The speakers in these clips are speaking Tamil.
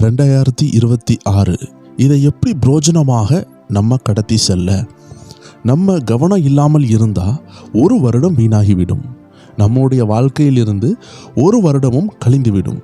2026 இதை எப்படி பிரோஜனமாக நம்ம கடத்தி செல்ல? நம்ம கவனம் இல்லாமல் இருந்தால் ஒரு வருடம் வீணாகிவிடும். நம்முடைய வாழ்க்கையிலிருந்து ஒரு வருடமும் கழிந்துவிடும்.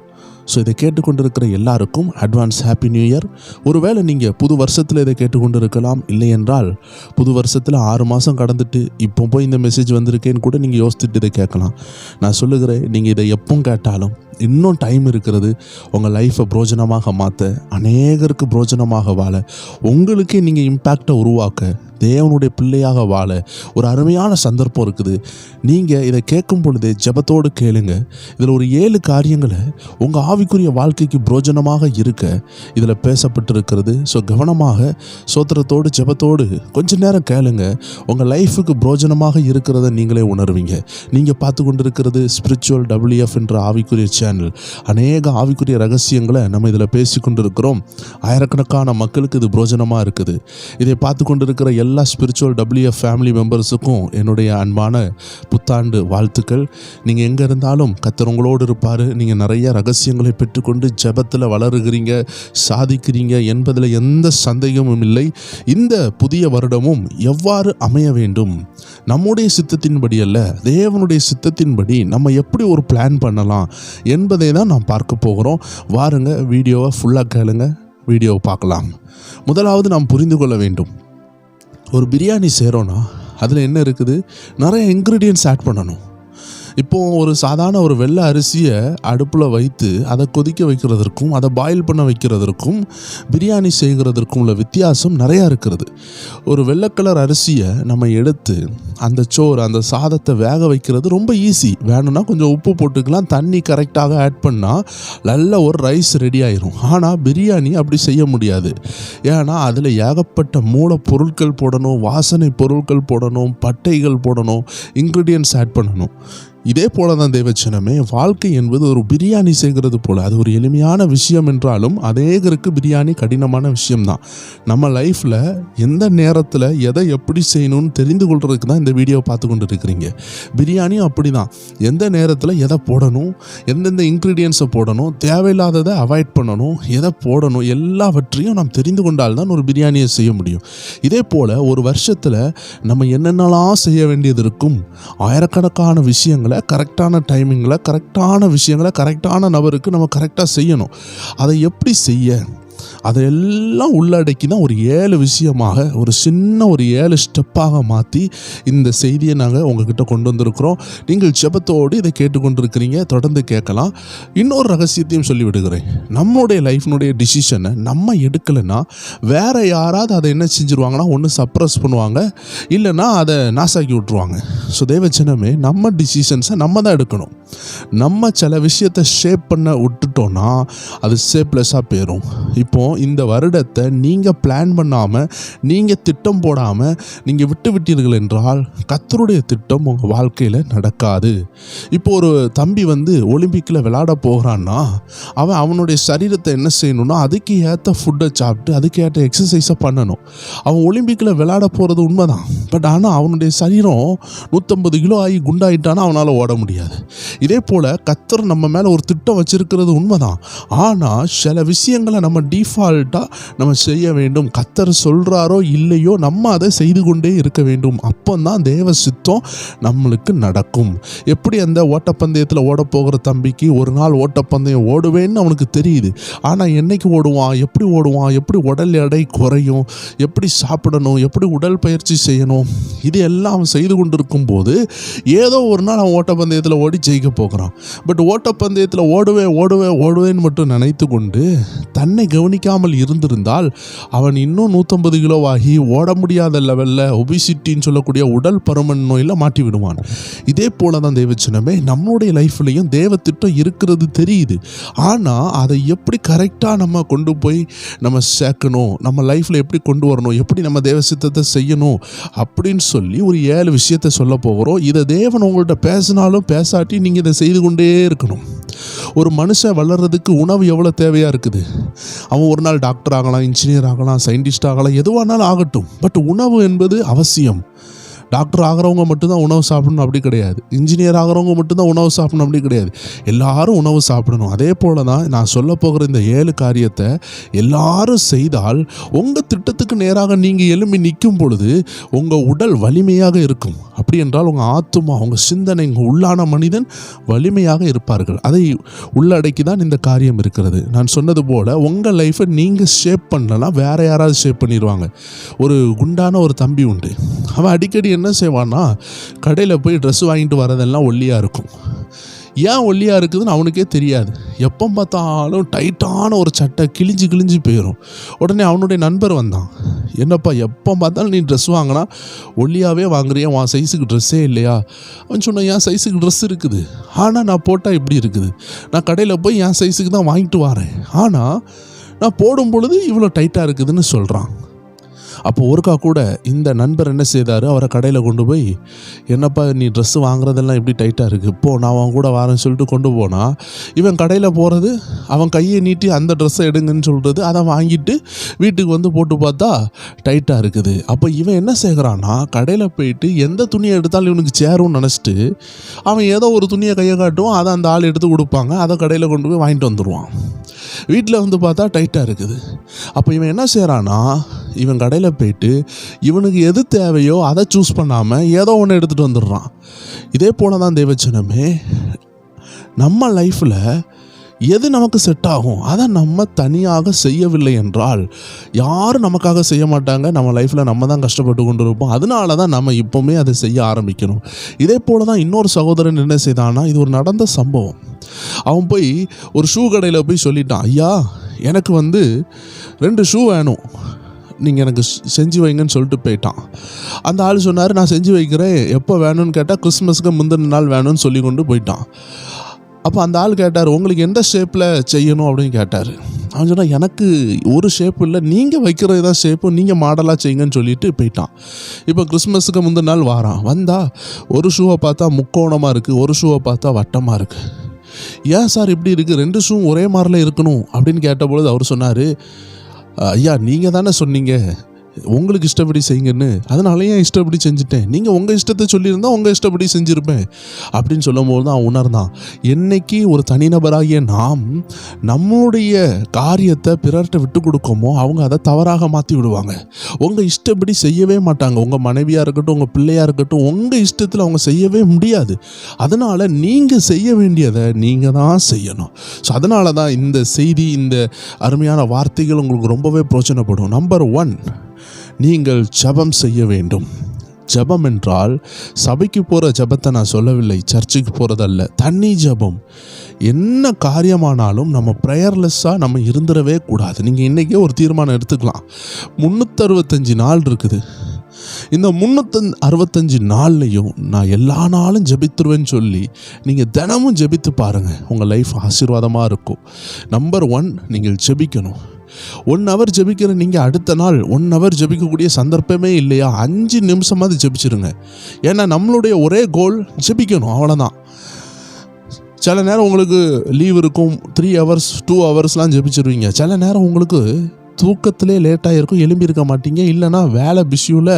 ஸோ இதை கேட்டுக்கொண்டிருக்கிற எல்லாருக்கும் அட்வான்ஸ் ஹாப்பி நியூ இயர். ஒருவேளை நீங்கள் புது வருஷத்தில் இதை கேட்டுக்கொண்டு இருக்கலாம். இல்லை என்றால் புது வருஷத்தில் 6 மாதம் கடந்துட்டு இப்போ போய் இந்த மெசேஜ் வந்திருக்கேன்னு கூட நீங்கள் யோசித்துட்டு இதை கேட்கலாம். நான் சொல்லுகிறேன், நீங்கள் இதை எப்போ கேட்டாலும் இன்னும் டைம் இருக்கிறது. உங்கள் லைஃப்பை பிரோஜனமாக மாற்ற, அநேகருக்கு பிரோஜனமாக வாழ, உங்களுக்கே நீங்கள் இம்பேக்டை உருவாக்க, தேவனுடைய பிள்ளையாக வாழ ஒரு அருமையான சந்தர்ப்பம் இருக்குது. நீங்கள் இதை கேட்கும் பொழுதே ஜெபத்தோடு கேளுங்க. இதில் ஒரு 7 காரியங்களை உங்கள் ஆவிக்குரிய வாழ்க்கைக்கு பிரோஜனமாக இருக்க இதில் பேசப்பட்டிருக்கிறது. ஸோ கவனமாக சோத்திரத்தோடு ஜெபத்தோடு கொஞ்ச நேரம் கேளுங்க. உங்கள் லைஃபுக்கு பிரோஜனமாக இருக்கிறத நீங்களே உணர்வீங்க. நீங்கள் பார்த்து கொண்டிருக்கிறது ஸ்பிரிச்சுவல் WF என்ற ஆவிக்குரிய சேனல். அநேக ஆவிக்குரிய ரகசியங்களை நம்ம இதில் பேசி கொண்டிருக்கிறோம். ஆயிரக்கணக்கான மக்களுக்கு இது பிரோஜனமாக இருக்குது. இதை பார்த்து கொண்டிருக்கிற எல்லா ஸ்பிரிச்சுவல் WF ஃபேமிலி மெம்பர்ஸுக்கும் என்னுடைய அன்பான புத்தாண்டு வாழ்த்துக்கள். நீங்கள் எங்கே இருந்தாலும் கர்த்தர் உங்களோடு இருப்பார். நீங்கள் நிறைய ரகசியங்களை பெற்றுக்கொண்டு ஜெபத்தில் வளருகிறீங்க, சாதிக்கிறீங்க என்பதில் எந்த சந்தேகமும் இல்லை. இந்த புதிய வருடமும் எவ்வாறு அமைய வேண்டும், நம்முடைய சித்தத்தின்படி அல்ல, தேவனுடைய சித்தத்தின்படி நம்ம எப்படி ஒரு பிளான் பண்ணலாம் என்பதை தான் நாம் பார்க்க போகிறோம். வாருங்க, வீடியோவை ஃபுல்லாக கேளுங்க, வீடியோவை பார்க்கலாம். முதலாவது நாம் புரிந்து கொள்ள வேண்டும், ஒரு பிரியாணி செய்கிறோன்னா அதில் என்ன இருக்குது? நிறைய இன்க்ரீடியன்ட்ஸ் ஆட் பண்ணணும். இப்போது ஒரு சாதாரண ஒரு வெள்ளை அரிசியை அடுப்பில் வைத்து அதை கொதிக்க வைக்கிறதற்கும் அதை பாயில் பண்ண வைக்கிறதற்கும் பிரியாணி செய்கிறதற்கும் உள்ள வித்தியாசம் நிறையா இருக்கிறது. ஒரு வெள்ளை கலர் அரிசியை நம்ம எடுத்து அந்த சோறு, அந்த சாதத்தை வேக வைக்கிறது ரொம்ப ஈஸி. வேணும்னா கொஞ்சம் உப்பு போட்டுக்கலாம், தண்ணி கரெக்டாக ஆட் பண்ணால் நல்ல ஒரு ரைஸ் ரெடி ஆயிரும். ஆனால் பிரியாணி அப்படி செய்ய முடியாது. ஏன்னா அதில் ஏகப்பட்ட மூலப்பொருட்கள் போடணும், வாசனை பொருட்கள் போடணும், பட்டைகள் போடணும், இன்க்ரீடியன்ட்ஸ் ஆட் பண்ணணும். இதே போல தான் தேவச்சனமே, வாழ்க்கை என்பது ஒரு பிரியாணி செய்கிறது போல். அது ஒரு எளிமையான விஷயம் என்றாலும் அநேகருக்கு பிரியாணி கடினமான விஷயம்தான். நம்ம லைஃப்பில் எந்த நேரத்தில் எதை எப்படி செய்யணும்னு தெரிந்து கொள்றதுக்கு தான் இந்த வீடியோ பார்த்து கொண்டு இருக்கிறீங்க. பிரியாணியும் அப்படி தான். எந்த நேரத்தில் எதை போடணும், எந்தெந்த இன்க்ரீடியன்ஸை போடணும், தேவையில்லாததை அவாய்ட் பண்ணணும், எதை போடணும், எல்லாவற்றையும் நாம் தெரிந்து கொண்டால் தான் ஒரு பிரியாணியை செய்ய முடியும். இதே போல் ஒரு வருஷத்தில் நம்ம என்னென்னலாம் செய்ய வேண்டியது இருக்கும். ஆயிரக்கணக்கான விஷயங்களை கரெக்டான டைமிங்கில், கரெக்டான விஷயங்களை கரெக்டான நபருக்கு நம்ம கரெக்டாக செய்யணும். அதை எப்படி செய்ய, அதையெல்லாம் உள்ளடக்கி தான் ஒரு 7 விஷயமாக, ஒரு சின்ன ஒரு 7 ஸ்டெப்பாக மாற்றி இந்த செய்தியை நாங்கள் உங்ககிட்ட கொண்டு வந்திருக்கிறோம். நீங்கள் ஜெபத்தோடு இதை கேட்டுக்கொண்டிருக்கிறீங்க, தொடர்ந்து கேட்கலாம். இன்னொரு ரகசியத்தையும் சொல்லிவிடுகிறேன். நம்மளுடைய லைஃப்னுடைய டிசிஷனை நம்ம எடுக்கலைன்னா வேறு யாராவது அதை என்ன செஞ்சுருவாங்கன்னா, ஒன்று சப்ரஸ் பண்ணுவாங்க, இல்லைன்னா அதை நாசாக்கி விட்ருவாங்க. ஸோ தேவச்சனமே, நம்ம டிசிஷன்ஸை நம்ம தான் எடுக்கணும். நம்ம சில விஷயத்தை ஷேப் பண்ண விட்டுட்டோன்னா அது ஷேப்லெஸ்ஸாக போயிடும். இப்போது இந்த வருடத்தை நீங்கள் பிளான் பண்ணாமல், நீங்கள் திட்டம் போடாமல் நீங்கள் விட்டீர்கள் என்றால் கர்த்தருடைய திட்டம் உங்கள் வாழ்க்கையில் நடக்காது. இப்போ ஒரு தம்பி ஒலிம்பிக்கில் விளையாட போகிறான்னா அவனுடைய சரீரத்தை என்ன செய்யணும்னா அதுக்கு ஏற்ற ஃபுட்டை சாப்பிட்டு அதுக்கு ஏற்ற எக்ஸசைஸை பண்ணணும். அவன் ஒலிம்பிக்கில் விளையாட போகிறது உண்மைதான். பட் ஆனால் அவனுடைய சரீரம் 150 கிலோ ஆகி குண்டாயிட்டானா அவனால் ஓட முடியாது. இதே போல் கர்த்தர் நம்ம மேலே ஒரு திட்டம் வச்சிருக்கிறது உண்மைதான். ஆனால் சில விஷயங்களை நம்ம டிஃபால்ட்டாக நம்ம செய்ய வேண்டும். கர்த்தர் சொல்கிறாரோ இல்லையோ நம்ம அதை செய்து கொண்டே இருக்க வேண்டும். அப்போ தான் தேவ சித்தம் நம்மளுக்கு நடக்கும். எப்படி அந்த ஓட்டப்பந்தயத்தில் ஓட போகிற தம்பிக்கு ஒரு நாள் ஓட்டப்பந்தயம் ஓடுவேன்னு அவனுக்கு தெரியுது. ஆனால் என்னைக்கு ஓடுவான், எப்படி உடல் எடை குறையும், எப்படி சாப்பிடணும், எப்படி உடல் பயிற்சி செய்யணும், இது எல்லாம் அவன் செய்து கொண்டிருக்கும் போது ஏதோ ஒரு நாள் அவன் ஓட்டப்பந்தயத்தில் ஓடி ஜெயிக்க போகிறான். பட் ஓட்டப்பந்தயத்தில் ஓடுவேன்னு மட்டும் நினைத்து கொண்டு தன்னை கவனிக்காமல் இருந்திருந்தால் அவன் இன்னும் 150 கிலோவாகி ஓட முடியாத லெவலில் ஒபிசிட்டின்னு சொல்லக்கூடிய உடல் பருமன் நோயில் மாட்டி விடுவான். இதே போல தான் தேவச்சனமே, நம்மளுடைய லைஃப்லையும் தேவ திட்டம் இருக்கிறது தெரியுது. ஆனால் அதை எப்படி கரெக்டாக நம்ம கொண்டு போய் நம்ம சேர்க்கணும், நம்ம லைஃப்பில் எப்படி கொண்டு வரணும், எப்படி நம்ம தேவ சித்தத்தை செய்யணும் அப்படின்னு சொல்லி ஒரு 7 விஷயத்தை சொல்ல போகிறோம். இதை தேவன் உங்கள்கிட்ட பேசினாலும் பேசாட்டி நீங்கள் இதை செய்து கொண்டே இருக்கணும். ஒரு மனுஷன் வளர்கிறதுக்கு உணவு எவ்வளோ தேவையாக இருக்குது. அவன் ஒரு நாள் டாக்டர் ஆகலாம், இன்ஜினியர் ஆகலாம், சயின்டிஸ்ட் ஆகலாம், எதுவானாலும் ஆகட்டும். பட் உணவு என்பது அவசியம். டாக்டர் ஆகிறவங்க மட்டும்தான் உணவு சாப்பிடணும் அப்படி கிடையாது. இன்ஜினியர் ஆகிறவங்க மட்டும்தான் உணவு சாப்பிடணும் அப்படி கிடையாது. எல்லாரும் உணவு சாப்பிடணும். அதே போல தான் நான் சொல்ல போகிற இந்த 7 காரியத்தை எல்லாரும் செய்தால் உங்கள் திட்டத்துக்கு நேராக நீங்கள் எழும்பி நிற்கும் பொழுது உங்கள் உடல் வலிமையாக இருக்கும். அப்படி என்றால் உங்கள் ஆத்துமா, உங்கள் சிந்தனை, உங்கள் உள்ளான மனிதன் வலிமையாக இருப்பார்கள். அதை உள்ளடக்கி தான் இந்த காரியம் இருக்கிறது. நான் சொன்னது போல் உங்கள் லைஃப்பை நீங்கள் ஷேப் பண்ணலாம், வேறு யாராவது ஷேப் பண்ணிடுவாங்க. ஒரு குண்டான ஒரு தம்பி உண்டு. அவன் அடிக்கடி என்ன செய்வான்னா, கடையில் போய் ட்ரெஸ் வாங்கிட்டு வரதெல்லாம் ஒல்லியாக இருக்கும். ஏன் ஒல்லியாக இருக்குதுன்னு அவனுக்கே தெரியாது. எப்போ பார்த்தாலும் டைட்டான ஒரு சட்டை கிழிஞ்சு போயிடும். உடனே அவனுடைய நண்பர் வந்தான், என்னப்பா எப்போ பார்த்தாலும் நீ ட்ரெஸ் வாங்கினா ஒல்லியாகவே வாங்குறியா, உன் சைஸுக்கு ட்ரெஸ்ஸே இல்லையா? அவன் சொன்னான், என் சைஸுக்கு ட்ரெஸ் இருக்குது, ஆனால் நான் போட்டால் இப்படி இருக்குது. நான் கடையில் போய் என் சைஸுக்கு தான் வாங்கிட்டு வரேன், ஆனால் நான் போடும் பொழுது இவ்வளோ டைட்டாக இருக்குதுன்னு சொல்கிறான். அப்போ ஒருக்கா கூட இந்த நண்பர் என்ன செய்தார், அவரை கடையில் கொண்டு போய், என்னப்பா நீ ட்ரெஸ்ஸு வாங்குறதெல்லாம் எப்படி டைட்டாக இருக்குது, இப்போது நான் அவன் கூட வரேன்னு சொல்லிட்டு கொண்டு போனால், இவன் கடையில் போகிறது, அவன் கையை நீட்டி அந்த ட்ரெஸ்ஸை எடுங்கன்னு சொல்கிறது, அதை வாங்கிட்டு வீட்டுக்கு வந்து போட்டு பார்த்தா டைட்டாக இருக்குது. அப்போ இவன் என்ன செய்கிறான்னா, கடையில் போயிட்டு எந்த துணியை எடுத்தாலும் இவனுக்கு சேரும்னு நினச்சிட்டு அவன் ஏதோ ஒரு துணியை கையை காட்டுவான், அதை அந்த ஆள் எடுத்து கொடுப்பாங்க, அதை கடையில் கொண்டு போய் வாங்கிட்டு வந்துடுவான். வீட்டில் வந்து பார்த்தா டைட்டாக இருக்குது. அப்போ இவன் என்ன செய்கிறான்னா, இவன் கடையில் போயிட்டு இவனுக்கு எது தேவையோ அதை சூஸ் பண்ணாமல் ஏதோ ஒன்று எடுத்துகிட்டு வந்துடுறான். இதே போல தான் தேவச்சனமே, நம்ம லைஃப்பில் எது நமக்கு செட் ஆகும் அதை நம்ம தனியாக செய்யவில்லை என்றால் யாரும் நமக்காக செய்ய மாட்டாங்க. நம்ம லைஃப்பில் நம்ம தான் கஷ்டப்பட்டு கொண்டு இருப்போம். அதனால தான் நம்ம இப்போவுமே அதை செய்ய ஆரம்பிக்கணும். இதே போல் தான் இன்னொரு சகோதரன் என்ன செய்தான்னா, இது ஒரு நடந்த சம்பவம். அவன் போய் ஒரு ஷூ கடையில் போய் சொல்லிட்டான், ஐயா எனக்கு 2 ஷூ வேணும், நீங்கள் எனக்கு செஞ்சு வைங்கன்னு சொல்லிட்டு போயிட்டான். அந்த ஆள் சொன்னார், நான் செஞ்சு வைக்கிறேன், எப்போ வேணும்னு கேட்டால் கிறிஸ்மஸுக்கு முந்தின நாள் வேணும்னு சொல்லி கொண்டு போயிட்டான். அப்போ அந்த ஆள் கேட்டார், உங்களுக்கு எந்த ஷேப்பில் செய்யணும் அப்படின்னு கேட்டார். அவன் சொன்னால், எனக்கு ஒரு ஷேப்பு இல்லை, நீங்கள் வைக்கிறது தான் ஷேப்பு, நீங்கள் மாடலாக செய்யுங்கன்னு சொல்லிட்டு போயிட்டான். இப்போ கிறிஸ்மஸுக்கு முந்தின நாள் வந்தால் ஒரு ஷூவை பார்த்தா முக்கோணமாக இருக்குது, ஒரு ஷூவை பார்த்தா வட்டமாக இருக்குது. ஏன் சார் இப்படி இருக்குது, 2 ஷூவும் ஒரே மாதிரில இருக்கணும் அப்படின்னு கேட்டபொழுது அவர் சொன்னார், ஐயா நீங்கள் தானே சொன்னீங்க உங்களுக்கு இஷ்டப்படி செய்யுங்கன்னு, அதனால ஏன் இஷ்டப்படி செஞ்சுட்டேன், நீங்கள் உங்கள் இஷ்டத்தை சொல்லியிருந்தால் உங்கள் இஷ்டப்படி செஞ்சுருப்பேன் அப்படின்னு சொல்லும்போது தான் உணர்ந்தான். என்னைக்கு ஒரு தனிநபராகிய நாம் நம்முடைய காரியத்தை பிறர்கிட்ட விட்டு கொடுக்கோமோ அவங்க அதை தவறாக மாற்றி விடுவாங்க. உங்கள் இஷ்டப்படி செய்யவே மாட்டாங்க. உங்கள் மனைவியாக இருக்கட்டும், உங்கள் பிள்ளையாக இருக்கட்டும், உங்கள் இஷ்டத்தில் அவங்க செய்யவே முடியாது. அதனால் நீங்கள் செய்ய வேண்டியதை நீங்கள் தான் செய்யணும். ஸோ அதனால தான் இந்த செய்தி, இந்த அருமையான வார்த்தைகள் உங்களுக்கு ரொம்பவே பிரயோஜனப்படும். நம்பர் 1, நீங்கள் ஜெபம் செய்ய வேண்டும். ஜெபம் என்றால் சபைக்கு போகிற ஜெபத்தை நான் சொல்லவில்லை, சர்ச்சுக்கு போகிறதல்ல, தனி ஜெபம். என்ன காரியமானாலும் நம்ம ப்ரேயர்லெஸ்ஸாக நம்ம இருந்துடவே கூடாது. நீங்கள் இன்றைக்கே ஒரு தீர்மானம் எடுத்துக்கலாம். 365 நாள் இருக்குது. இந்த 365 நாள்லையும் நான் எல்லா நாளும் ஜெபித்துருவேன்னு சொல்லி நீங்கள் தினமும் ஜெபித்து பாருங்கள், உங்கள் லைஃப் ஆசீர்வாதமாக இருக்கும். நம்பர் 1, நீங்கள் ஜெபிக்கணும். 1 ஹவர் ஜெபிக்கிற நீங்கள் அடுத்த நாள் 1 ஹவர் ஜெபிக்கக்கூடிய சந்தர்ப்பமே இல்லையா, 5 நிமிஷமாவது ஜெபிச்சிருங்க. ஏன்னா நம்மளுடைய ஒரே கோல் ஜெபிக்கணும், அவ்வளோதான். சில நேரம் உங்களுக்கு லீவ் இருக்கும், 3 ஹவர்ஸ் 2 ஹவர்ஸ்லாம் ஜெபிச்சிருவீங்க. சில நேரம் உங்களுக்கு தூக்கத்திலே லேட்டாக இருக்கும், எழும்பியிருக்க மாட்டீங்க, இல்லைனா வேலை பிஸியில்,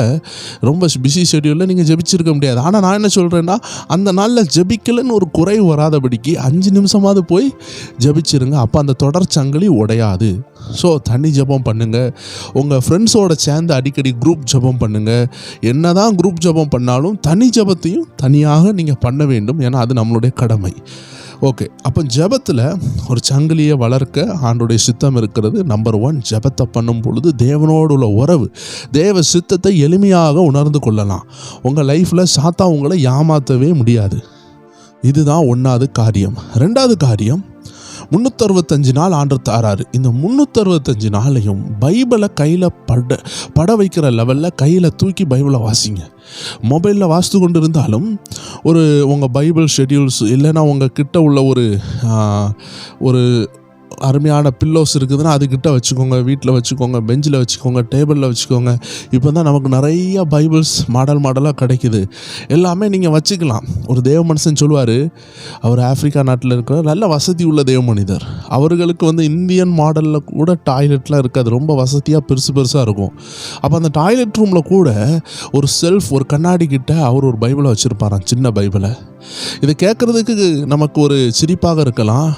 ரொம்ப பிஸி ஷெட்யூலில் நீங்கள் ஜெபிச்சிருக்க முடியாது. ஆனால் நான் என்ன சொல்கிறேன்னா, அந்த நாளில் ஜெபிக்கலன்னு ஒரு குறைவு வராதபடிக்கு 5 நிமிஷமாவது போய் ஜெபிச்சிருங்க. அப்போ அந்த தொடர் சங்கிலி உடையாது. ஸோ தனி ஜெபம் பண்ணுங்கள். உங்கள் ஃப்ரெண்ட்ஸோடு சேர்ந்து அடிக்கடி குரூப் ஜெபம் பண்ணுங்கள். என்ன தான் குரூப் ஜெபம் பண்ணாலும் தனி ஜெபத்தையும் தனியாக நீங்கள் பண்ண வேண்டும். ஏன்னா அது நம்மளுடைய கடமை. ஓகே, அப்போ ஜெபத்தில் ஒரு சங்கிலியை வளர்க்க ஆண்டோடைய சித்தம் இருக்கிறது. நம்பர் 1, ஜெபத்தை பண்ணும் பொழுது தேவனோடு உள்ள உறவு, தேவ சித்தத்தை எளிமையாக உணர்ந்து கொள்ளலாம். உங்கள் லைஃப்பில் சாத்தா உங்களை ஏமாற்றவே முடியாது. இதுதான் 1வது காரியம். 2வது காரியம், 365 நாள் ஆண்டவர் தாராரு. இந்த 365 நாளையும் பைபிளை கையில் பட வைக்கிற லெவலில் கையில் தூக்கி பைபிளை வாசிங்க. மொபைலில் வாசித்து கொண்டு இருந்தாலும் உங்கள் பைபிள் ஷெட்யூல்ஸ் இல்லைன்னா உங்கள் கிட்ட உள்ள ஒரு அருமையான பில்லோஸ் இருக்குதுன்னா அதுக்கிட்ட வச்சுக்கோங்க, வீட்டில் வச்சுக்கோங்க, பெஞ்சில் வச்சுக்கோங்க, டேபிளில் வச்சுக்கோங்க. இப்போ தான் நமக்கு நிறைய பைபிள்ஸ் மாடலாக கிடைக்குது. எல்லாமே நீங்கள் வச்சுக்கலாம். ஒரு தேவ மனுஷன் சொல்லுவார், அவர் ஆப்பிரிக்கா நாட்டில் இருக்கிற நல்ல வசதி உள்ள தேவ மனிதர். அவர்களுக்கு வந்து இந்தியன் மாடலில் கூட டாய்லெட்லாம் இருக்காது, ரொம்ப வசதியாக பெருசாக இருக்கும். அப்போ அந்த டாய்லெட் ரூமில் கூட ஒரு செல்ஃப், ஒரு கண்ணாடி கிட்ட அவர் ஒரு பைபிளை வச்சுருப்பாராம், சின்ன பைபிளை. இதை கேட்குறதுக்கு நமக்கு ஒரு சிரிப்பாக இருக்கலாம்.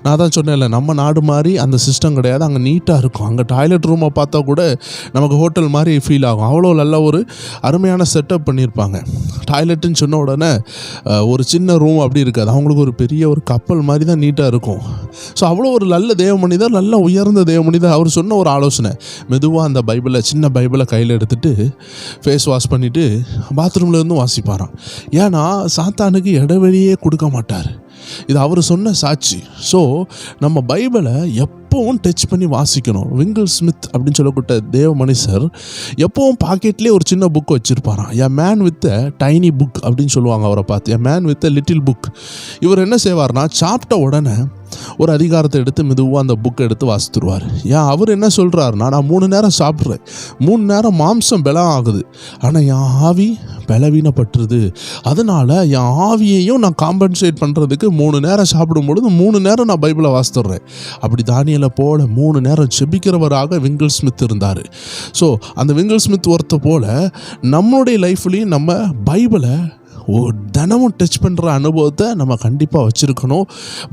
நான் தான் சொன்னேன்ல, நம்ம நாடு மாதிரி அந்த சிஸ்டம் கிடையாது. அங்கே நீட்டாக இருக்கும். அங்கே டாய்லெட் ரூமை பார்த்தா கூட நமக்கு ஹோட்டல் மாதிரி ஃபீல் ஆகும். அவ்வளோ நல்ல ஒரு அருமையான செட்டப் பண்ணியிருப்பாங்க. டாய்லெட்டுன்னு சொன்ன உடனே ஒரு சின்ன ரூம் அப்படி இருக்காது, அவங்களுக்கு ஒரு பெரிய ஒரு கப்பல் மாதிரி தான் நீட்டாக இருக்கும். ஸோ அவ்வளோ ஒரு நல்ல தேவ மனிதர், நல்ல உயர்ந்த தேவ மனிதர். அவர் சொன்ன ஒரு ஆலோசனை, மெதுவாக அந்த பைபிளை, சின்ன பைபிளை கையில் எடுத்துகிட்டு ஃபேஸ் வாஷ் பண்ணிவிட்டு பாத்ரூமில் இருந்தும் வாசிப்பாராம். ஏன்னா சாத்தானுக்கு இடைவெளியே கொடுக்க மாட்டார். இது அவர் சொன்ன சாட்சி. ஸோ நம்ம பைபிளை எப்பவும் டச் பண்ணி வாசிக்கணும். விங்கிள் ஸ்மித் அப்படின்னு சொல்லப்பட்ட தேவ மனுஷர் எப்பவும் பாக்கெட்லேயே ஒரு சின்ன புக் வச்சுருப்பாராம். A man with a tiny book அப்படின்னு சொல்லுவாங்க அவரை பார்த்து. A man with a little book. இவர் என்ன செய்வார்னா, சாப்பிட்ட உடனே ஒரு அதிகாரத்தை எடுத்து மெதுவாக அந்த புக்கை எடுத்து வாசித்துருவார். ஏன் அவர் என்ன சொல்கிறாருன்னா, நான் 3 நேரம் சாப்பிட்றேன், 3 நேரம் மாம்சம் பலம் ஆகுது, ஆனால் என் ஆவி பலவீனப்பட்டுருது. அதனால் என் ஆவியையும் நான் காம்பன்சேட் பண்ணுறதுக்கு 3 நேரம் சாப்பிடும் பொழுது 3 நேரம் நான் பைபிளை வாசித்துடுறேன். அப்படி தானியலை போல 3 நேரம் செபிக்கிறவராக விங்கிள் ஸ்மித் இருந்தார். ஸோ அந்த விங்கிள் ஸ்மித் ஒருத்த போல் நம்மளுடைய லைஃப்லேயும் நம்ம பைபிளை தினமும் டச் பண்ணுற அனுபவத்தை நம்ம கண்டிப்பாக வச்சுருக்கணும்.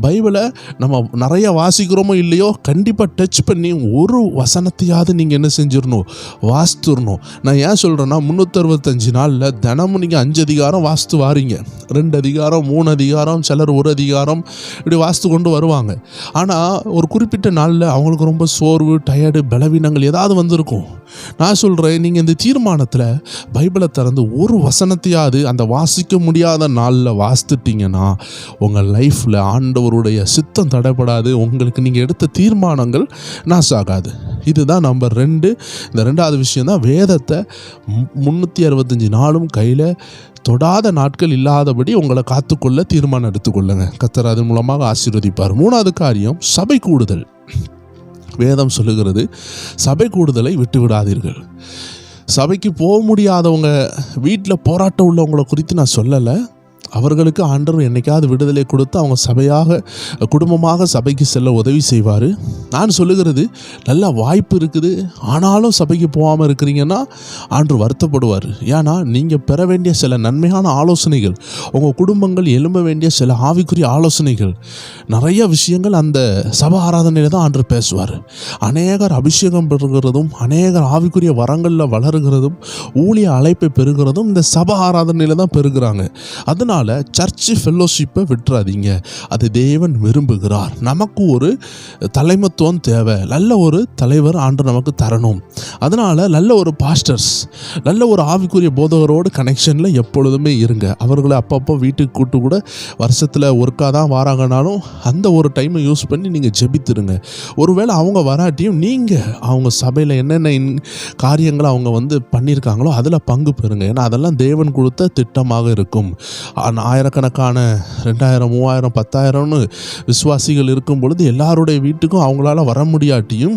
பைபிளை நம்ம நிறைய வாசிக்கிறோமோ இல்லையோ, கண்டிப்பாக டச் பண்ணி ஒரு வசனத்தையாவது நீங்கள் என்ன செஞ்சிடணும், வாசித்துடணும். நான் ஏன் சொல்கிறேன்னா, 365 நாளில் தினமும் நீங்கள் 5 அதிகாரம் வாசித்து வாரீங்க, 2 அதிகாரம் 3 அதிகாரம், சிலர் 1 அதிகாரம் இப்படி வாசித்து கொண்டு வருவாங்க. ஆனால் ஒரு குறிப்பிட்ட நாளில் அவங்களுக்கு ரொம்ப சோர்வு, டயர்டு, பலவீனங்கள் ஏதாவது வந்திருக்கும். நான் சொல்கிறேன், நீங்கள் இந்த தீர்மானத்தில் பைபிளை திறந்து ஒரு வசனத்தையாவது அந்த வாசிக்க முடியாத நாளில் வாசித்துட்டிங்கன்னா உங்கள் லைஃப்பில் ஆண்டவருடைய சித்தம் தடைப்படாது. உங்களுக்கு நீங்கள் எடுத்த தீர்மானங்கள் நாசாகாது. இதுதான் நம்பர் 2. இந்த 2வது விஷயம் தான், வேதத்தை 365 நாளும் கையில் தொடாத நாட்கள் இல்லாதபடி உங்களை காத்துக்கொள்ள தீர்மானம் எடுத்துக்கொள்ளுங்க. கர்த்தர் அதன் மூலமாக ஆசீர்வதிப்பார். 3வது காரியம், சபை கூடுதல். வேதம் சொல்லுகிறது, சபை கூடுதலை விட்டு விடாதீர்கள். சபைக்கு போக முடியாதவங்க, வீட்டில் போராட்டம் உள்ளவங்களை குறித்து நான் சொல்லலை. அவர்களுக்கு ஆண்டவர் என்னைக்காவது விடுதலை கொடுத்து அவங்க சபையாக, குடும்பமாக சபைக்கு செல்ல உதவி செய்வார். நான் சொல்லுகிறது, நல்ல வாய்ப்பு இருக்குது, ஆனாலும் சபைக்கு போகாமல் இருக்கிறீங்கன்னா ஆண்டவர் வருத்தப்படுவார். ஏன்னா நீங்கள் பெற வேண்டிய சில நன்மையான ஆலோசனைகள், உங்கள் குடும்பங்கள் எழும்ப வேண்டிய சில ஆவிக்குரிய ஆலோசனைகள், நிறைய விஷயங்கள் அந்த சபை ஆராதனையில் தான் ஆண்டவர் பேசுவார். அநேகர் அபிஷேகம் பெறுகிறதும், அநேகர் ஆவிக்குரிய வரங்களில் வளருகிறதும், ஊழிய அழைப்பை பெறுகிறதும் இந்த சபை ஆராதனையில் தான் பெறுகிறாங்க. அதனால் சர்ச் ஃபெல்லோஷிப்பை விட்டுறாதீங்க. அது தேவன் விரும்புகிறார். நமக்கு ஒரு தலைமத்துவம் தேவை, நல்ல ஒரு தலைவர் ஆண்டவர் நமக்கு தரணும். அதனால் நல்ல ஒரு பாஸ்டர்ஸ், நல்ல ஒரு ஆவிக்குரிய போதகரோடு கனெக்ஷனில் எப்பொழுதுமே இருங்க. அவர்களை அப்பப்போ வீட்டுக்கு கூட்டு கூட வருஷத்தில் ஒருக்கா தான் வராங்கனாலும் அந்த ஒரு டைமை யூஸ் பண்ணி நீங்கள் ஜெபித்துருங்க. ஒருவேளை அவங்க வராட்டியும் நீங்கள் அவங்க சபையில் என்னென்ன காரியங்களை அவங்க வந்து பண்ணியிருக்காங்களோ அதில் பங்கு பெறுங்க. ஏன்னா அதெல்லாம் தேவன் கொடுத்த திட்டமாக இருக்கும். ஆயிரக்கணக்கான 2000, 3000, 10,000ன்னு விசுவாசிகள் இருக்கும் பொழுது எல்லாருடைய வீட்டுக்கும் அவங்களால வர முடியாட்டியும்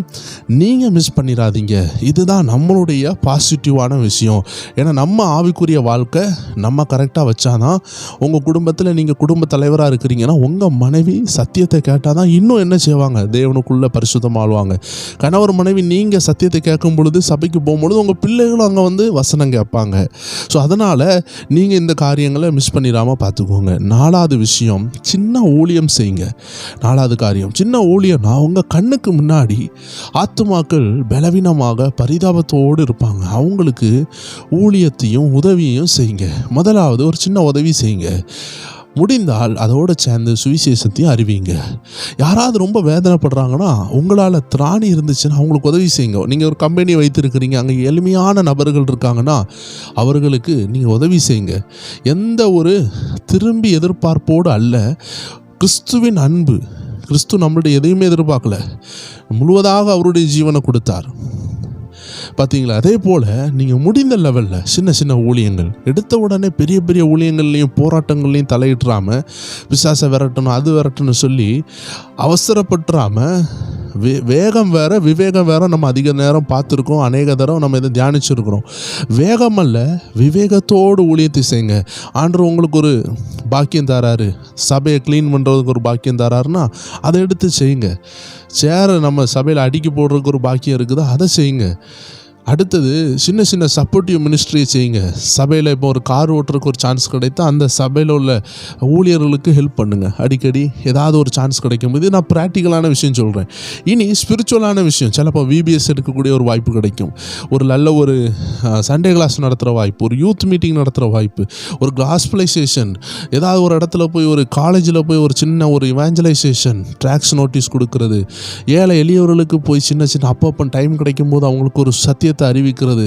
நீங்கள் மிஸ் பண்ணிடாதீங்க. இதுதான் நம்மளுடைய பாசிட்டிவான விஷயம். ஏன்னா நம்ம ஆவிக்குரிய வாழ்க்கை நம்ம கரெக்டாக வச்சாதான், உங்கள் குடும்பத்தில் நீங்கள் குடும்ப தலைவராக இருக்கிறீங்கன்னா உங்கள் மனைவி சத்தியத்தை கேட்டால் தான் இன்னும் என்ன செய்வாங்க, தேவனுக்குள்ளே பரிசுத்தமாகுவாங்க. கணவர் மனைவி நீங்கள் சத்தியத்தை கேட்கும் பொழுது, சபைக்கு போகும்பொழுது உங்கள் பிள்ளைகளும் அங்கே வந்து வசனம் கேட்பாங்க. ஸோ அதனால் நீங்கள் இந்த காரியங்களை மிஸ் பண்ணிடாமல் பார்த்துக்கோங்க. 4வது விஷயம், சின்ன ஊழியம் செய்யுங்க. 4வது காரியம், சின்ன ஊழியம்னா உங்கள் கண்ணுக்கு முன்னாடி ஆத்துமாக்கள் பலவீனமாக பரிதாபத்தோடு இருப்பாங்க. அவங்களுக்கு ஊழியத்தையும் உதவியையும் செய்யுங்க. முதலாவது ஒரு சின்ன உதவி செய்யுங்க. முடிந்தால் அதோடு சேர்ந்து சுவிசேஷத்தையும் அறிவிங்க. யாராவது ரொம்ப வேதனைப்படுறாங்கன்னா, உங்களால் திராணி இருந்துச்சுன்னா அவங்களுக்கு உதவி செய்யுங்க. நீங்கள் ஒரு கம்பெனி வைத்திருக்கிறீங்க, அங்கே எளிமையான நபர்கள் இருக்காங்கன்னா அவர்களுக்கு நீங்கள் உதவி செய்யுங்க. எந்த ஒரு திரும்பி எதிர்பார்ப்போடு அல்ல, கிறிஸ்துவின் அன்பு. கிறிஸ்து நம்மளுடைய எதையுமே எதிர்பார்க்கல, முழுவதாக அவருடைய ஜீவனை கொடுத்தார். பார்த்தீங்களா? அதே போல் நீங்கள் முடிந்த லெவலில் சின்ன சின்ன ஊழியங்கள், எடுத்த உடனே பெரிய பெரிய ஊழியங்கள்லையும் போராட்டங்கள்லையும் தலையிட்டுறாமல் பிசாசை விரட்டணும் அது விரட்டணும் சொல்லி அவசரப்பட்டுறாமல் வேகம் வேறு விவேகம் வேறு நம்ம அதிக நேரம் பார்த்துருக்கோம், அநேக தரம் நம்ம இதை தியானிச்சிருக்கிறோம். வேகம் அல்ல, விவேகத்தோடு ஊழியத்தை செய்யுங்க. ஆண்டவர் உங்களுக்கு ஒரு பாக்கியம் தராரு, சபையை க்ளீன் பண்ணுறதுக்கு ஒரு பாக்கியம் தராருன்னா அதை எடுத்து செய்யுங்க. சேரை நம்ம சபையில் அடுக்கி போடுறதுக்கு ஒரு பாக்கியம் இருக்குதோ அதை செய்யுங்க. அடுத்தது சின்ன சின்ன சப்போர்ட்டிவ் மினிஸ்ட்ரியை செய்யுங்க. சபையில் இப்போ ஒரு கார் ஓட்டுறதுக்கு ஒரு சான்ஸ் கிடைத்தா அந்த சபையில் உள்ள ஊழியர்களுக்கு ஹெல்ப் பண்ணுங்கள். அடிக்கடி ஏதாவது ஒரு சான்ஸ் கிடைக்கும். இது நான் ப்ராக்டிக்கலான விஷயம் சொல்கிறேன். இனி ஸ்பிரிச்சுவலான விஷயம், சிலப்போ விபிஎஸ் எடுக்கக்கூடிய ஒரு வாய்ப்பு கிடைக்கும், ஒரு நல்ல ஒரு சண்டே கிளாஸ் நடத்துகிற வாய்ப்பு, ஒரு யூத் மீட்டிங் நடத்துகிற வாய்ப்பு, ஒரு காஸ்பலைசேஷன், ஏதாவது ஒரு இடத்துல போய் ஒரு காலேஜில் போய் ஒரு சின்ன ஒரு இவாஞ்சலைசேஷன் ட்ராக்ஸ் நோட்டீஸ் கொடுக்கறது, ஏழை எளியவர்களுக்கு போய் சின்ன சின்ன அப்பப்போ டைம் கிடைக்கும் போது அவங்களுக்கு ஒரு சத்தியத்தை அறிவிக்கிறது,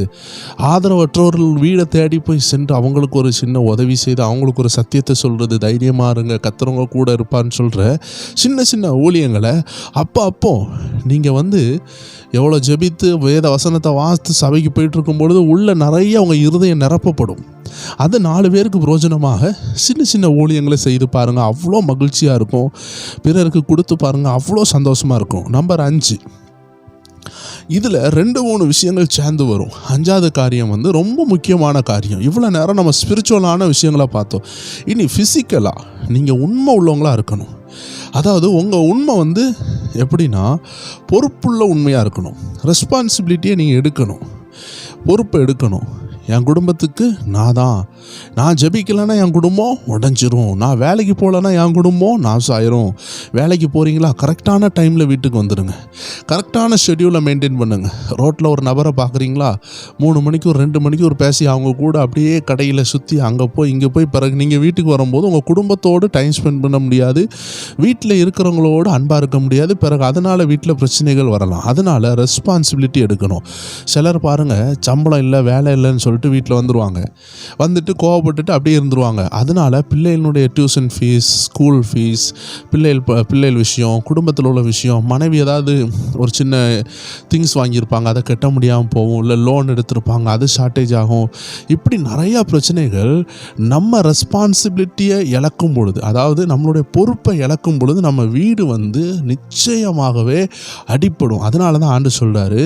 ஆதரவற்றவர்கள் வீடை தேடி போய் சென்று அவங்களுக்கு ஒரு சின்ன உதவி செய்து அவங்களுக்கு ஒரு சத்தியத்தை சொல்கிறது, தைரியமாக இருங்க கத்துறவங்க கூட இருப்பான்னு சொல்கிற சின்ன சின்ன ஊழியங்களை அப்போ நீங்கள் எவ்வளோ ஜெபித்து வேத வசனத்தை வாசித்து சபைக்கு போயிட்டு இருக்கும் பொழுது உள்ள நிறைய அவங்க இருதயம் நிரப்பப்படும். அது 4 பேருக்கு பிரயோஜனமாக சின்ன சின்ன ஊழியங்களை செய்து பாருங்கள், அவ்வளோ மகிழ்ச்சியாக இருக்கும். பிறருக்கு கொடுத்து பாருங்கள், அவ்வளோ சந்தோஷமாக இருக்கும். நம்பர் 5, இதில் 2-3 விஷயங்கள் சேர்ந்து வரும். 5வது காரியம் ரொம்ப முக்கியமான காரியம். இவ்வளோ நேரம் நம்ம ஸ்பிரிச்சுவலான விஷயங்களை பார்த்தோம். இனி ஃபிசிக்கலாக நீங்கள் உண்மை உள்ளவங்களாக இருக்கணும். அதாவது உங்கள் உண்மை எப்படின்னா பொறுப்புள்ள உண்மையாக இருக்கணும். ரெஸ்பான்சிபிலிட்டியை நீங்கள் எடுக்கணும், பொறுப்பை எடுக்கணும். என் குடும்பத்துக்கு நான் ஜெபிக்கலைன்னா என் குடும்பம் உடஞ்சிரும், நான் வேலைக்கு போகலன்னா என் குடும்பம் நாசம் ஆயிரும். வேலைக்கு போகிறீங்களா, கரெக்டான டைமில் வீட்டுக்கு வந்துடுங்க, கரெக்டான ஷெட்யூலை மெயின்டைன் பண்ணுங்கள். ரோட்டில் ஒரு நபரை பார்க்குறீங்களா, 3 மணிக்கு ஒரு 2 மணிக்கு ஒரு பேசி அவங்க கூட அப்படியே கடையில் சுற்றி அங்கே போய் இங்கே போய் பிறகு நீங்கள் வீட்டுக்கு வரும்போது உங்கள் குடும்பத்தோடு டைம் ஸ்பெண்ட் பண்ண முடியாது, வீட்டில் இருக்கிறவங்களோடு அன்பாக இருக்க முடியாது. பிறகு அதனால் வீட்டில் பிரச்சனைகள் வரலாம். அதனால் ரெஸ்பான்சிபிலிட்டி எடுக்கணும். சிலர் பாருங்கள், சம்பளம் இல்லை வேலை இல்லைன்னு சொல்லிட்டு வீட்டில் வந்துட்டு கோவப்பட்டுட்டு அப்படியே இருந்துருவாங்க. அதனால் பிள்ளைகளுடைய டியூஷன் ஃபீஸ், ஸ்கூல் ஃபீஸ், பிள்ளைகள் விஷயம், குடும்பத்தில் உள்ள விஷயம், மனைவி ஏதாவது ஒரு சின்ன திங்ஸ் வாங்கியிருப்பாங்க அதை கட்ட முடியாமல் போகும், இல்லை லோன் எடுத்திருப்பாங்க அது ஷார்ட்டேஜ் ஆகும். இப்படி நிறையா பிரச்சனைகள் நம்ம ரெஸ்பான்சிபிலிட்டியை இழக்கும் பொழுது, அதாவது நம்மளுடைய பொறுப்பை இழக்கும் பொழுது நம்ம வீடு நிச்சயமாகவே அடிப்படும். அதனால தான் ஆண்டு சொல்கிறாரு,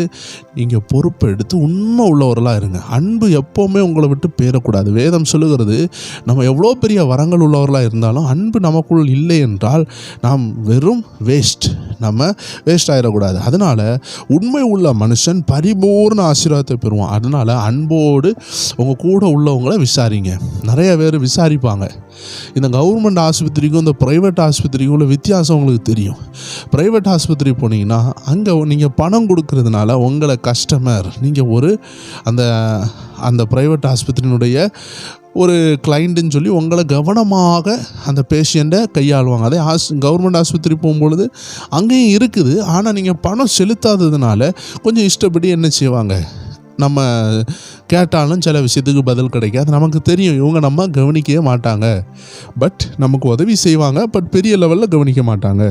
நீங்கள் பொறுப்பை எடுத்து உண்மை உள்ளவர்களாக இருங்க. அன்பு எப்போவுமே உங்களை விட்டு பேரக்கூடாது. வேதம் சொல்லுகிறது, நம்ம எவ்வளோ பெரிய வரங்கள் உள்ளவர்களாக இருந்தாலும் அன்பு நமக்குள் இல்லை என்றால் நாம் வெறும் நம்ம வேஸ்ட் ஆகிடக்கூடாது. அதனால் உண்மை உள்ள மனுஷன் பரிபூர்ண ஆசீர்வாதத்தை பெறுவான். அதனால் அன்போடு உங்கள் கூட உள்ளவங்களை விசாரிங்க. நிறைய பேர் விசாரிப்பாங்க. இந்த கவர்மெண்ட் ஆஸ்பத்திரிக்கும் இந்த ப்ரைவேட் ஆஸ்பத்திரிக்கும் உள்ள வித்தியாசம் உங்களுக்கு தெரியும். ப்ரைவேட் ஆஸ்பத்திரி போனீங்கன்னா அங்கே நீங்கள் பணம் கொடுக்கறதுனால உங்களை கஸ்டமர், நீங்கள் அந்த ப்ரைவேட் ஆஸ்பத்திரியினுடைய ஒரு கிளைண்ட்டுன்னு சொல்லி உங்களை கவனமாக அந்த பேஷண்ட்டை கையாளுவாங்க. அதே கவர்மெண்ட் ஆஸ்பத்திரி போகும்பொழுது அங்கேயும் இருக்குது, ஆனால் நீங்கள் பணம் செலுத்தாததுனால கொஞ்சம் இஷ்டப்படி என்ன செய்வாங்க, நம்ம கேட்டாலும் சில விஷயத்துக்கு பதில் கிடைக்காது. நமக்கு தெரியும் இவங்க நம்ம கவனிக்கவே மாட்டாங்க, பட் நமக்கு உதவி செய்வாங்க, பட் பெரிய லெவலில் கவனிக்க மாட்டாங்க.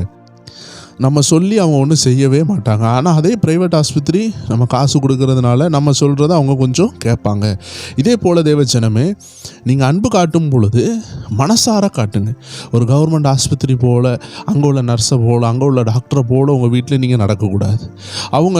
நம்ம சொல்லி அவங்க ஒன்றும் செய்யவே மாட்டாங்க. ஆனால் அதே ப்ரைவேட் ஆஸ்பத்திரி நம்ம காசு கொடுக்கறதுனால நம்ம சொல்கிறத அவங்க கொஞ்சம் கேட்பாங்க. இதே போல் தேவஜனமே, நீங்கள் அன்பு காட்டும் பொழுது மனசார காட்டுங்க. ஒரு கவர்மெண்ட் ஆஸ்பத்திரி போல், அங்கே உள்ள நர்ஸை போல், அங்கே உள்ள டாக்டரை போல் உங்கள் வீட்டில் நீங்கள் நடக்கக்கூடாது. அவங்க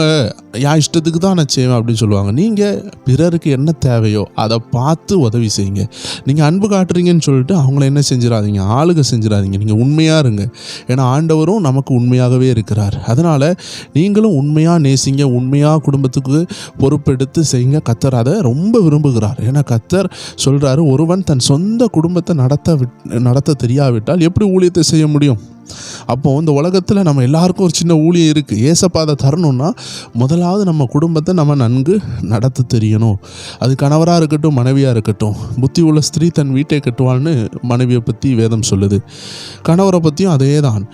என் இஷ்டத்துக்கு தான் நான் செய்வேன் அப்படின்னு சொல்லுவாங்க. நீங்கள் பிறருக்கு என்ன தேவையோ அதை பார்த்து உதவி செய்யுங்க. நீங்கள் அன்பு காட்டுறீங்கன்னு சொல்லிட்டு அவங்கள என்ன செஞ்சிடாதீங்க, ஆளுக செஞ்சிடாதீங்க. நீங்கள் உண்மையாக இருங்க. ஏன்னா ஆண்டவரும் நமக்கு உண்மையாகவே இருக்கிறார். அதனால் நீங்களும் உண்மையாக நேசிங்க, உண்மையாக குடும்பத்துக்கு பொறுப்பெடுத்து செய்யுங்க. கர்த்தர் அதை ரொம்ப விரும்புகிறார். ஏன்னா கர்த்தர் சொல்கிறாரு, ஒருவன் தன் சொந்த குடும்பத்தை நடத்த தெரியாவிட்டால் எப்படி ஊழியத்தை செய்ய முடியும்? அப்போது இந்த உலகத்தில் நம்ம எல்லாருக்கும் ஒரு சின்ன ஊழியம் இருக்குது. ஏசப்பா அதை தரணும்னா முதலாவது நம்ம குடும்பத்தை நம்ம நன்கு நடத்த தெரியணும். அது கணவராக இருக்கட்டும், மனைவியாக இருக்கட்டும். புத்தி உள்ள ஸ்திரீ தன் வீட்டை கட்டுவாள்னு மனைவியை பற்றி வேதம் சொல்லுது. கணவரை பற்றியும் அதே தான்.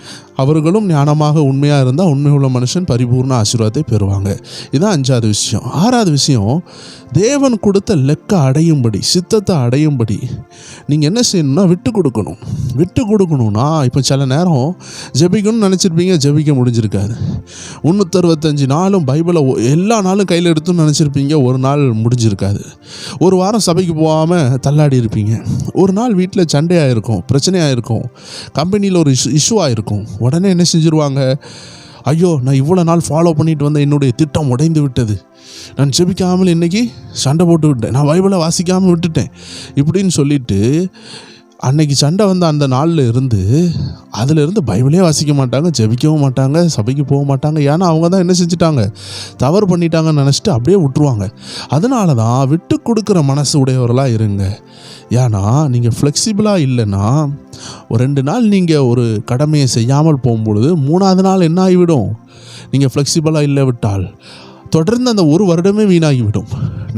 அவர்களும் ஞானமாக உண்மையாக இருந்தால் உண்மையுள்ள மனுஷன் பரிபூர்ண ஆசீர்வாதத்தை பெறுவாங்க. இதுதான் 5வது விஷயம். 6வது விஷயம், தேவன் கொடுத்த லெக்க அடையும்படி, சித்தத்தை அடையும்படி நீங்கள் என்ன செய்யணும்னா விட்டு கொடுக்கணும். விட்டு கொடுக்கணும்னா இப்போ சில நேரம் ஜெபிக்கணும்னு நினச்சிருப்பீங்க, ஜெபிக்க முடிஞ்சிருக்காது. 365 நாளும் பைபிளை எல்லா நாளும் கையில் எடுத்துன்னு நினச்சிருப்பீங்க, ஒரு நாள் முடிஞ்சிருக்காது. ஒரு வாரம் சபைக்கு போகாமல் தள்ளாடி இருப்பீங்க. ஒரு நாள் வீட்டில் சண்டையாக இருக்கும், பிரச்சனையாக இருக்கும், கம்பெனியில் ஒரு இஷ்யூவாக இருக்கும். உடனே என்ன செஞ்சுருவாங்க, ஐயோ நான் இவ்வளோ நாள் ஃபாலோ பண்ணிட்டு வந்த என்னுடைய திட்டம் உடைந்து விட்டது, நான் ஜெபிக்காமல் இன்றைக்கி சண்டை போட்டு விட்டேன், நான் பைபிளை வாசிக்காமல் விட்டுட்டேன் இப்படின்னு சொல்லிட்டு அன்னைக்கு சண்டை வந்த அந்த நாளில் இருந்து அதிலிருந்து பைபிளே வாசிக்க மாட்டாங்க, ஜெபிக்கவும் மாட்டாங்க, சபைக்கு போக மாட்டாங்க. ஏன்னா அவங்க தான் என்ன செஞ்சுட்டாங்க, தவறு பண்ணிட்டாங்கன்னு நினச்சிட்டு அப்படியே விட்டுருவாங்க. அதனால தான் விட்டு கொடுக்குற மனசு உடையவர்களாக இருங்க. ஏன்னா நீங்கள் ஃப்ளெக்சிபிளாக இல்லைன்னா 2 நாள் நீங்கள் ஒரு கடமையை செய்யாமல் போகும்பொழுது 3ஆவது நாள் என்ன ஆகிவிடும், நீங்கள் ஃப்ளெக்சிபிளாக இல்லை விட்டால் தொடர்ந்து அந்த ஒரு வருடமே வீணாகிவிடும்.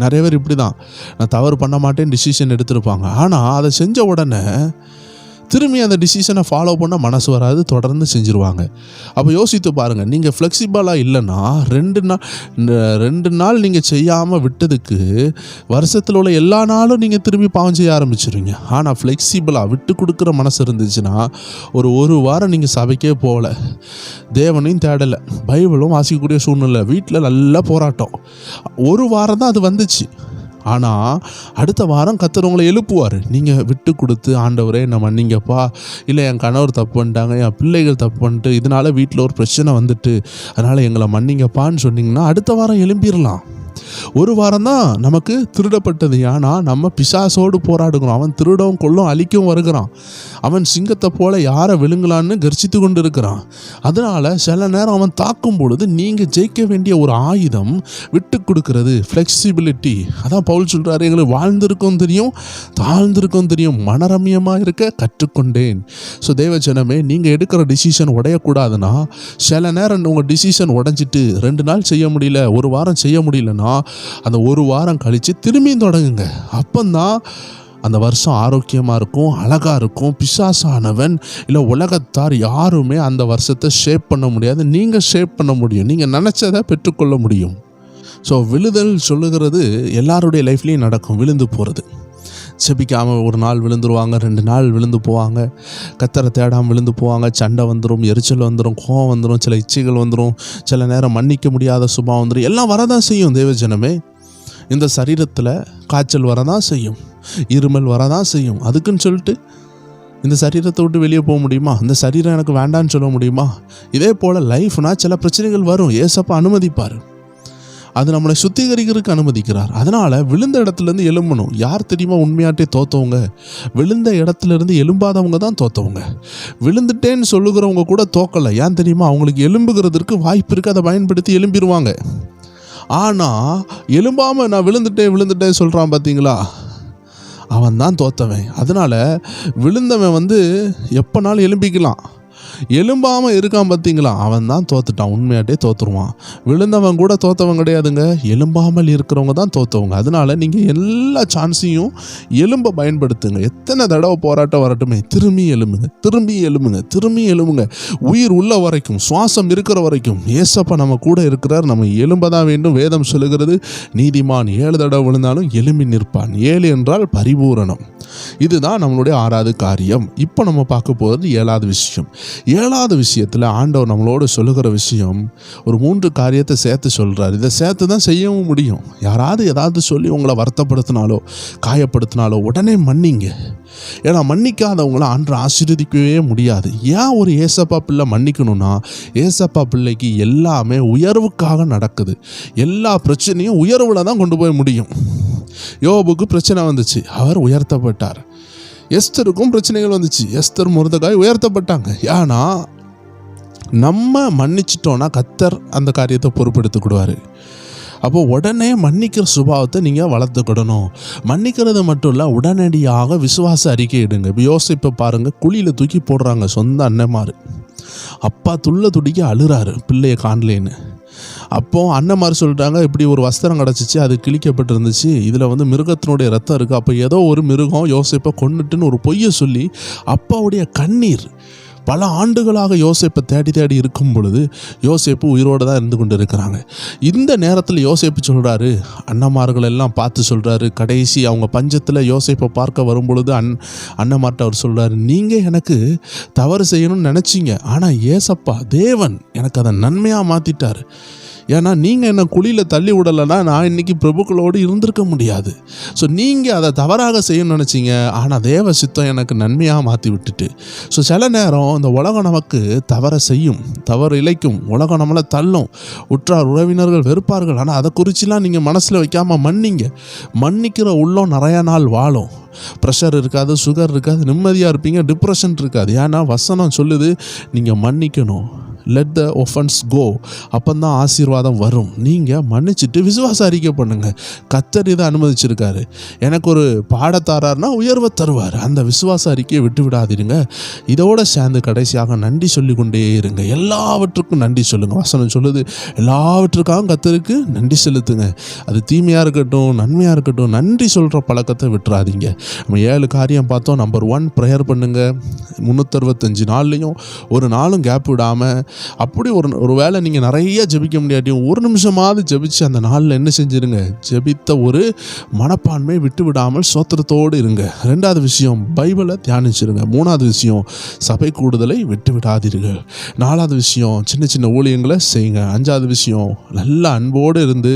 நிறைய பேர் இப்படி தான், நான் தவறு பண்ண மாட்டேன்னு டிசிஷன் எடுத்திருப்பாங்க. ஆனால் அதை செஞ்ச உடனே திரும்பி அந்த டிசிஷனை ஃபாலோ பண்ண மனசு வராது, தொடர்ந்து செஞ்சுருவாங்க. அப்போ யோசித்து பாருங்கள், நீங்கள் ஃப்ளெக்சிபிளாக இல்லைன்னா 2 நாள் நீங்கள் செய்யாமல் விட்டதுக்கு வருஷத்தில் உள்ள எல்லா நாளும் நீங்கள் திரும்பி பாவம் செய்ய ஆரம்பிச்சிருவீங்க. ஆனால் ஃப்ளெக்சிபிளாக விட்டு கொடுக்குற மனசு இருந்துச்சுன்னா ஒரு வாரம் நீங்கள் சபைக்கே போகலை, தேவனையும் தேடலை, பைபிளும் வாசிக்கக்கூடிய சூழ்நிலை, வீட்டில் நல்ல போராட்டம், ஒரு வாரம் தான் அது வந்துச்சு. ஆனால் அடுத்த வாரம் கர்த்தர் உங்களை எழுப்புவார். நீங்கள் விட்டு கொடுத்து, ஆண்டவரே என்ன மன்னிங்கப்பா, இல்லை என் கணவர் தப்பு பண்ணிட்டாங்க, என் பிள்ளைகள் தப்பு பண்ணிட்டு, இதனால் வீட்டில் ஒரு பிரச்சனை வந்துட்டு, அதனால் எங்களை மன்னிங்கப்பான்னு சொன்னிங்கன்னா அடுத்த வாரம் எழும்பிடலாம். ஒரு வாரம் தான் நமக்கு திருடப்பட்டது. ஏன்னா நம்ம பிசாசோடு போராடுகிறோம். அவன் திருடவும் கொல்லும் அழிக்கவும் வருகிறான். அவன் சிங்கத்தை போல யாரை விழுங்கலான்னு கர்ஜித்து கொண்டு இருக்கிறான். அதனால் சில நேரம் அவன் தாக்கும் பொழுது நீங்கள் ஜெயிக்க வேண்டிய ஒரு ஆயுதம் விட்டு கொடுக்கிறது, ஃப்ளெக்சிபிலிட்டி. அதான் பவுல் சொல்கிறாரு, எங்களுக்கு வாழ்ந்திருக்கும் தெரியும், தாழ்ந்திருக்கும் தெரியும், மனரம்யமாக இருக்க கற்றுக்கொண்டேன். ஸோ தேவஜனமே, நீங்கள் எடுக்கிற டிசிஷன் உடையக்கூடாதுன்னா, சில நேரம் உங்கள் டிசிஷன் உடைஞ்சிட்டு 2 நாள் செய்ய முடியல, ஒரு வாரம் செய்ய முடியலன்னா அந்த ஒரு வாரம் கழித்து திரும்பியும் தொடங்குங்க. அப்போதான் அந்த வருஷம் ஆரோக்கியமாக இருக்கும், அழகாக இருக்கும். பிசாசானவன் இல்லை உலகத்தார் யாருமே அந்த வருஷத்தை ஷேப் பண்ண முடியாது. நீங்கள் ஷேப் பண்ண முடியும், நீங்கள் நினச்சதை பெற்றுக்கொள்ள முடியும். ஸோ விழுதல் சொல்லுகிறது எல்லாருடைய லைஃப்லேயும் நடக்கும். விழுந்து போகிறது, செபிக்காமல் ஒரு நாள் விழுந்துருவாங்க, 2 நாள் விழுந்து போவாங்க, கர்த்தரை தேடாமல் விழுந்து போவாங்க, சண்டை வந்துடும், எரிச்சல் வந்துடும், கோவம் வந்துடும், சில இச்சைகள் வந்துடும், சில நேரம் மன்னிக்க முடியாத சுபாவம் வந்துடும். எல்லாம் வரதான் செய்யும். தேவஜனமே, இந்த சரீரத்தில் காய்ச்சல் வரதான் செய்யும், இருமல் வரதான் செய்யும். அதுக்குன்னு சொல்லிட்டு இந்த சரீரத்தை விட்டு வெளியே போக முடியுமா? இந்த சரீரம் எனக்கு வேண்டான்னு சொல்ல முடியுமா? இதே போல் லைஃப்னா சில பிரச்சனைகள் வரும், ஏசப்பா அனுமதிப்பார். அது நம்மளை சுத்திகரிக்கிறதுக்கு அனுமதிக்கிறார். அதனால் விழுந்த இடத்துலேருந்து எழும்பணும். யார் தெரியுமா உண்மையாட்டே தோற்றவங்க? விழுந்த இடத்துலேருந்து எழும்பாதவங்க தான் தோற்றவங்க. விழுந்துட்டேன்னு சொல்லுகிறவங்க கூட தோக்கலை. ஏன் தெரியுமா? அவங்களுக்கு எழும்புகிறதுக்கு வாய்ப்பு இருக்குது, அதை பயன்படுத்தி எழும்பிடுவாங்க. ஆனால் எழும்பாமல் நான் விழுந்துட்டேன் சொல்கிறான் பார்த்தீங்களா, அவன் தான் தோற்றவன். அதனால் விழுந்தவன் எப்போனாலும் எழும்பிக்கலாம். எழும்பாமல் இருக்கான் பார்த்தீங்களா, அவன் தான் தோத்துட்டான். உண்மையாட்டே தோற்றுருவான். விழுந்தவன் கூட தோற்றவன் கிடையாதுங்க, எழும்பாமல் இருக்கிறவங்க தான் தோற்றவங்க. அதனால் நீங்கள் எல்லா சான்ஸையும் எலும்பை பயன்படுத்துங்க. எத்தனை தடவை போராட்டம் வரட்டுமே, திரும்பி எழும்புங்க. உயிர் உள்ள வரைக்கும், சுவாசம் இருக்கிற வரைக்கும் ஏசப்பா நம்ம கூட இருக்கிறார். நம்ம எழும்ப தான் வேண்டும். வேதம் சொல்லுகிறது, நீதிமான் 7 தடவை விழுந்தாலும் எழும்பி நிற்பான். 7 என்றால் பரிபூரணம். இதுதான் நம்மளுடைய 6வது காரியம். இப்போ நம்ம பார்க்க போகிறது 7வது விஷயம். 7வது விஷயத்தில் ஆண்டவர் நம்மளோடு சொல்லுகிற விஷயம் ஒரு 3 காரியத்தை சேர்த்து சொல்கிறார். இதை சேர்த்து தான் செய்யவும் முடியும். யாராவது ஏதாவது சொல்லி உங்களை வருத்தப்படுத்தினாலோ காயப்படுத்தினாலோ உடனே மன்னிங்க. ஏன்னா மன்னிக்காதவங்கள ஆண்டவர் ஆசீர்வதிக்கவே முடியாது. ஏன் ஒரு ஏசப்பா பிள்ளை மன்னிக்கணும்னா, ஏசப்பா பிள்ளைக்கு எல்லாமே உயர்வுக்காக நடக்குது. எல்லா பிரச்சனையும் உயர்வில் தான் கொண்டு போய் முடியும். யோபுக்கு பிரச்சனை வந்துச்சு, அவர் உயர்த்தப்பட்டார். எஸ்தருக்கும் பிரச்சனைகள் வந்துச்சு, எஸ்தர் மொர்தெகாய் உயர்த்தப்பட்டாங்க. ஏன்னா நம்ம மன்னிச்சிட்டோன்னா கர்த்தர் அந்த காரியத்தை பொறுப்பெடுத்துக்கிடுவார். அப்போ உடனே மன்னிக்கிற சுபாவத்தை நீங்கள் வளர்த்துக்கிடணும். மன்னிக்கிறது மட்டும் இல்லை, உடனடியாக விசுவாச அறிக்கை இடுங்க. இப்போ யோசிப்பை பாருங்கள், குழியில் தூக்கி போடுறாங்க சொந்த அண்ணன்மார். அப்பா துடிக்க அழுறாரு பிள்ளையை காணலேன்னு. அப்போது அண்ணன்மார் சொல்லிட்டாங்க, இப்படி ஒரு வஸ்திரம் கிடச்சிச்சு, அது கிழிக்கப்பட்டிருந்துச்சு, இதில் மிருகத்தினுடைய ரத்தம் இருக்குது. அப்போ ஏதோ ஒரு மிருகம் யோசிப்பை கொன்னுட்டுன்னு ஒரு பொய்யை சொல்லி அப்பாவுடைய கண்ணீர் பல ஆண்டுகளாக யோசேப்பை தேடி தேடி இருக்கும் பொழுது யோசேப்பு உயிரோடு தான் இருந்து கொண்டு இருக்கிறாங்க. இந்த நேரத்தில் யோசேப்பு சொல்கிறாரு, அண்ணன்மார்கள் எல்லாம் பார்த்து சொல்கிறாரு, கடைசி அவங்க பஞ்சத்தில் யோசேப்பை பார்க்க வரும் பொழுது அண்ணன்மார்ட்ட அவர் சொல்கிறாரு, நீங்கள் எனக்கு தவறு செய்யணும்னு நினச்சிங்க, ஆனால் ஏசப்பா தேவன் எனக்கு அதை நன்மையாக மாற்றிட்டார். ஏன்னா நீங்கள் என்னை குழியில் தள்ளி விடலைன்னா நான் இன்றைக்கி பிரபுக்களோடு இருந்திருக்க முடியாது. ஸோ நீங்கள் அதை தவறாக செய்யணும்னு நினச்சிங்க, ஆனால் தேவ சித்தம் எனக்கு நன்மையாக மாற்றி விட்டுட்டு. ஸோ சில நேரம் இந்த உலகம் நமக்கு தவறை செய்யும், தவறு இழைக்கும், உலகம் நம்மளை தள்ளும், உற்றார் உறவினர்கள் வெறுப்பார்கள். ஆனால் அதை குறிச்சிலாம் நீங்கள் மனசில் வைக்காமல் மன்னிக்கிற உள்ளம் நிறையா நாள் வாழும். ப்ரெஷர் இருக்காது, சுகர் இருக்காது, நிம்மதியாக இருப்பீங்க, டிப்ரெஷன் இருக்காது. ஏன்னா வசனம் சொல்லுது நீங்கள் மன்னிக்கணும், லெட் த ஒஃபன்ஸ் கோ, அப்போந்தான் ஆசீர்வாதம் வரும். நீங்கள் மன்னிச்சுட்டு விசுவாச அறிக்கை பண்ணுங்கள். கர்த்தர் இதை அனுமதிச்சிருக்காரு, எனக்கு ஒரு பாடத்தாரார்னா உயர்வை தருவார். அந்த விசுவாச அறிக்கையை விட்டு விடாதீருங்க. இதோட சேர்ந்து கடைசியாக நன்றி சொல்லிக்கொண்டே இருங்க. எல்லாவற்றுக்கும் நன்றி சொல்லுங்கள். வசனம் சொல்லுது எல்லாவற்றுக்காகவும் கர்த்தருக்கு நன்றி செலுத்துங்க. அது தீமையாக இருக்கட்டும் நன்மையாக இருக்கட்டும், நன்றி சொல்கிற பழக்கத்தை விட்டுறாதீங்க. நம்ம 7 காரியம் பார்த்தோம். நம்பர் 1, ப்ரேயர் பண்ணுங்கள். 365 நாள்லையும் ஒரு நாளும் கேப் விடாமல். அப்படி ஒரு வேளை நீங்கள் நிறைய ஜெபிக்க முடியாட்டியும் ஒரு நிமிஷமாவது ஜெபிச்சு அந்த நாளில் என்ன செஞ்சுருங்க, ஜெபித்த ஒரு மனப்பான்மை விட்டு விடாமல் சோத்திரத்தோடு இருங்க. 2வது விஷயம், பைபிளை தியானிச்சிருங்க. 3வது விஷயம், சபை கூடுதலை விட்டு விடாதீர்கள். 4வது விஷயம், சின்ன சின்ன ஊழியங்களை செய்யுங்க. 5வது விஷயம், நல்ல அன்போடு இருந்து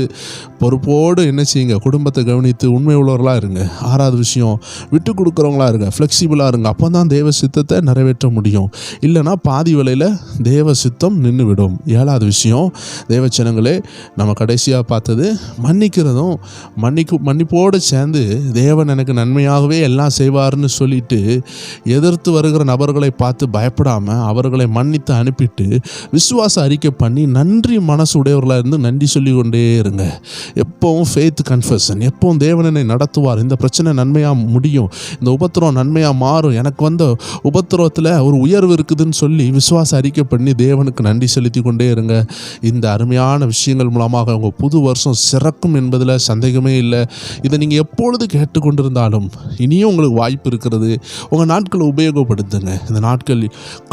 பொறுப்போடு என்ன செய்யுங்க, குடும்பத்தை கவனித்து உண்மை உள்ளவர்களாக இருங்க. 6வது விஷயம், விட்டு கொடுக்குறவங்களா இருங்க, ஃப்ளெக்சிபிளாக இருங்க. அப்போ தான் தேவ சித்தத்தை நிறைவேற்ற முடியும். இல்லைனா பாதி வேளையில் தேவ சித்தம் நின்று விடும். 7வது விஷயம், தேவச்சனங்களே நம்ம கடைசியாக பார்த்தது மன்னிக்கிறதும் மன்னிப்போடு சேர்ந்து தேவன் எனக்கு நன்மையாகவே எல்லாம் செய்வார்னு சொல்லிட்டு எதிர்த்து வருகிற நபர்களை பார்த்து பயப்படாமல் அவர்களை மன்னித்து அனுப்பிட்டு விசுவாச அறிக்கை பண்ணி நன்றி மனசு உடையவர்களாக இருந்து நன்றி சொல்லி கொண்டே இருங்க. எப்பவும் ஃபெய்த் கன்ஃபெஷன், எப்பவும் தேவன் என்னை நடத்துவார், இந்த பிரச்சனை நன்மையாக முடியும், இந்த உபத்திரம் நன்மையாக மாறும், எனக்கு வந்த உபத்திரவத்தில் ஒரு உயர்வு இருக்குதுன்னு சொல்லி விசுவாச அறிக்கை பண்ணி தேவனுக்கு நன்றி செலுத்தி கொண்டே இருங்க. இந்த அருமையான விஷயங்கள் மூலமாக உங்கள் புது வருஷம் சிறக்கும் என்பதில் சந்தேகமே இல்லை. இதை நீங்கள் எப்பொழுது கேட்டுக்கொண்டிருந்தாலும் இனியும் உங்களுக்கு வாய்ப்பு இருக்கிறது. உங்கள் நாட்களை உபயோகப்படுத்துங்க. இந்த நாட்கள்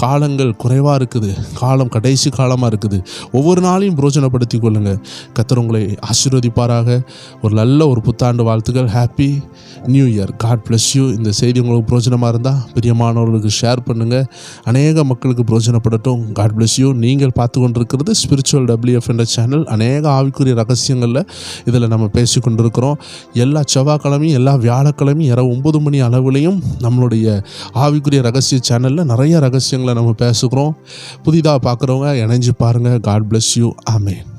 காலங்கள் குறைவாக இருக்குது, காலம் கடைசி காலமாக இருக்குது. ஒவ்வொரு நாளையும் பிரோஜனப்படுத்தி கொள்ளுங்கள். கர்த்தர் உங்களை ஆசீர்வதிப்பாராக. ஒரு நல்ல ஒரு புத்தாண்டு வாழ்த்துக்கள். Happy new year. God bless you. இந்த செய்தி உங்களுக்கு பிரோஜனமாக இருந்தால் பிரியமானவர்களுக்கு ஷேர் பண்ணுங்கள். அநேக மக்களுக்கு பிரோஜனப்படட்டும். God bless you. நீங்கள் பார்த்து கொண்டிருக்கிறது ஸ்பிரிச்சுவல் WF என்ற சேனல். அநேக ஆவிக்குரிய ரகசியங்களில் இதில் நம்ம பேசி கொண்டிருக்கிறோம். எல்லா செவ்வாய்க்கிழமையும் எல்லா வியாழக்கிழமையும் இரவு 9 மணி அளவுலையும் நம்மளுடைய ஆவிக்குரிய ரகசிய சேனலில் நிறைய ரகசியங்களை நம்ம பேசுகிறோம். புதிதாக பார்க்குறவங்க இணைஞ்சு பாருங்கள். God bless you. ஆமென்.